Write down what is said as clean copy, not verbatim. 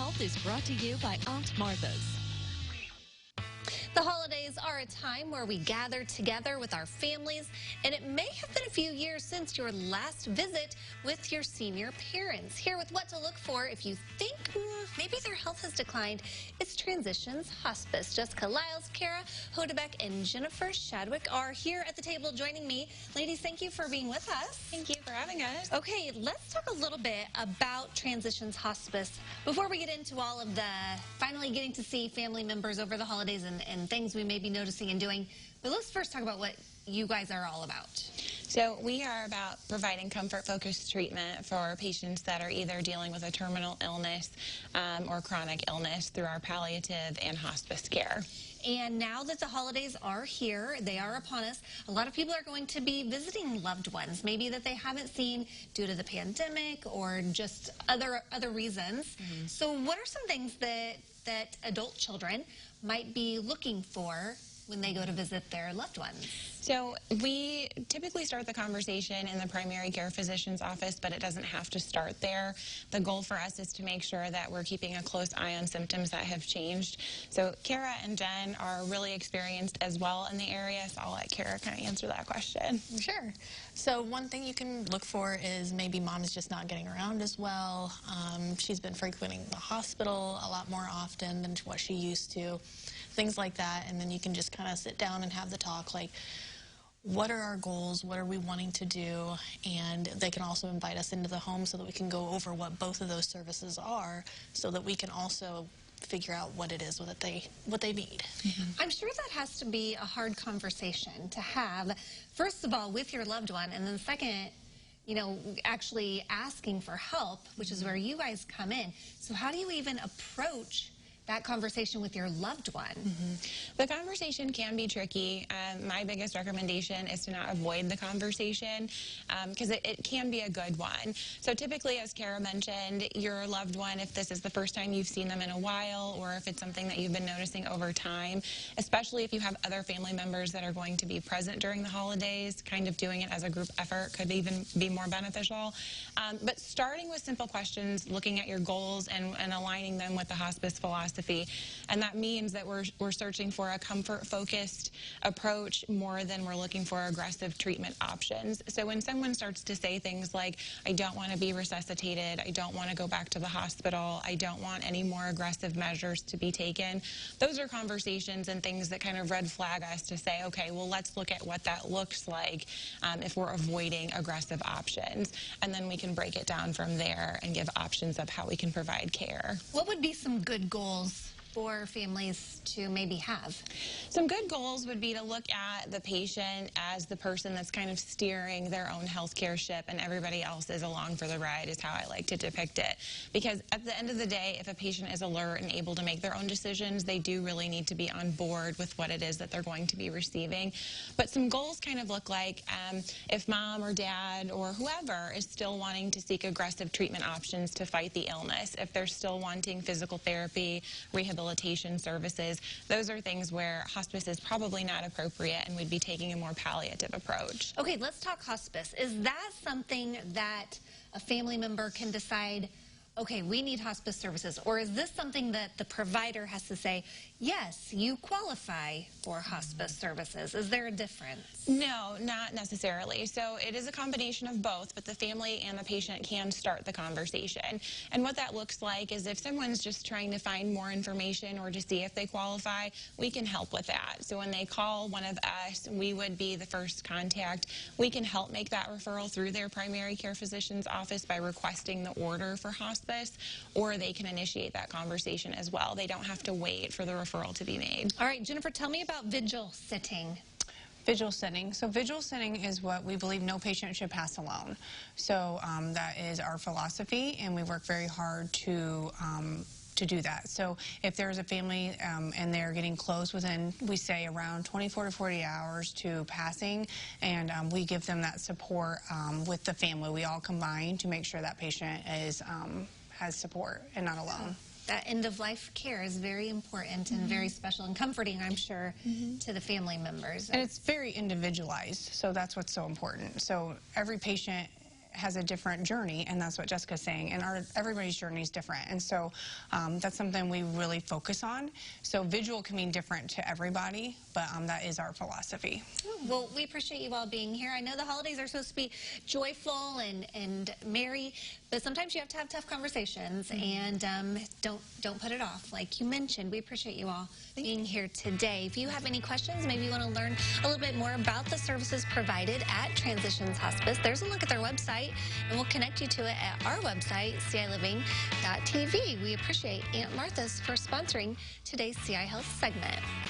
Health is brought to you by Aunt Martha's. The holidays are a time where we gather together with our families, and it may have been a few years since your last visit with your senior parents. Here with what to look for if you think maybe their health has declined, it's Transitions Hospice. Jessica Lyles, Kara Hodebeck, and Jennifer Shadwick are here at the table joining me. Ladies, thank you for being with us. Thank you for having us. Okay, let's talk a little bit about Transitions Hospice. Before we get into all of the finally getting to see family members over the holidays and things we may be noticing and doing, but let's first talk about what you guys are all about. So we are about providing comfort-focused treatment for patients that are either dealing with a terminal illness or chronic illness through our palliative and hospice care. And now that the holidays are here, they are upon us, a lot of people are going to be visiting loved ones, maybe that they haven't seen due to the pandemic or just other reasons. So what are some things that adult children might be looking for when they go to visit their loved ones? So we typically start the conversation in the primary care physician's office, but it doesn't have to start there. The goal for us is to make sure that we're keeping a close eye on symptoms that have changed. So Kara and Jen are really experienced as well in the area, so I'll let Kara kind of answer that question. Sure. So one thing you can look for is maybe mom is just not getting around as well. She's been frequenting the hospital a lot more often than what she used to. Things like that, and then you can just kind of sit down and have the talk like, what are our goals, what are we wanting to do, and they can also invite us into the home so that we can go over what both of those services are so that we can also figure out what it is what they need. I'm sure that has to be a hard conversation to have, first of all, with your loved one, and then second, you know, actually asking for help, which is where you guys come in. So how do you even approach that conversation with your loved one? The conversation can be tricky. My biggest recommendation is to not avoid the conversation because it can be a good one. So typically, as Kara mentioned, your loved one, if this is the first time you've seen them in a while or if it's something that you've been noticing over time, especially if you have other family members that are going to be present during the holidays, kind of doing it as a group effort could even be more beneficial. But starting with simple questions, looking at your goals and aligning them with the hospice philosophy. And that means that we're searching for a comfort-focused approach more than we're looking for aggressive treatment options. So when someone starts to say things like, I don't want to be resuscitated, I don't want to go back to the hospital, I don't want any more aggressive measures to be taken, those are conversations and things that kind of red flag us to say, okay, well, let's look at what that looks like if we're avoiding aggressive options. And then we can break it down from there and give options of how we can provide care. What would be some good goals for families to maybe have? Some good goals would be to look at the patient as the person that's kind of steering their own healthcare ship and everybody else is along for the ride, is how I like to depict it. Because at the end of the day, if a patient is alert and able to make their own decisions, they do really need to be on board with what it is that they're going to be receiving. But some goals kind of look like if mom or dad or whoever is still wanting to seek aggressive treatment options to fight the illness, if they're still wanting physical therapy, rehabilitation services, those are things where hospice is probably not appropriate and we'd be taking a more palliative approach. Okay, let's talk hospice. Is that something that a family member can decide, okay, we need hospice services? Or is this something that the provider has to say, yes, you qualify for hospice services? Is there a difference? No, not necessarily. So it is a combination of both, but the family and the patient can start the conversation. And what that looks like is if someone's just trying to find more information or to see if they qualify, we can help with that. So when they call one of us, we would be the first contact. We can help make that referral through their primary care physician's office by requesting the order for hospice, or they can initiate that conversation as well. They don't have to wait for the referral to be made. All right, Jennifer, tell me about vigil sitting. Vigil sitting. So vigil sitting is what we believe no patient should pass alone. So that is our philosophy, and we work very hard to do that. So if there's a family and they're getting close within, we say, around 24 to 40 hours to passing, and we give them that support with the family. We all combine to make sure that patient is has support and not alone. That end-of-life care is very important and very special and comforting, I'm sure, to the family members. And it's very individualized, so that's what's so important. So every patient has a different journey, and that's what Jessica's saying, and everybody's journey is different, and so that's something we really focus on. So visual can mean different to everybody, but that is our philosophy. Well, we appreciate you all being here. I know the holidays are supposed to be joyful and merry, but sometimes you have to have tough conversations, and don't put it off. Like you mentioned, we appreciate you all being here today. If you have any questions, maybe you want to learn a little bit more about the services provided at Transitions Hospice, there's a link at their website, and we'll connect you to it at our website, CILiving.tv. We appreciate Aunt Martha's for sponsoring today's CI Health segment.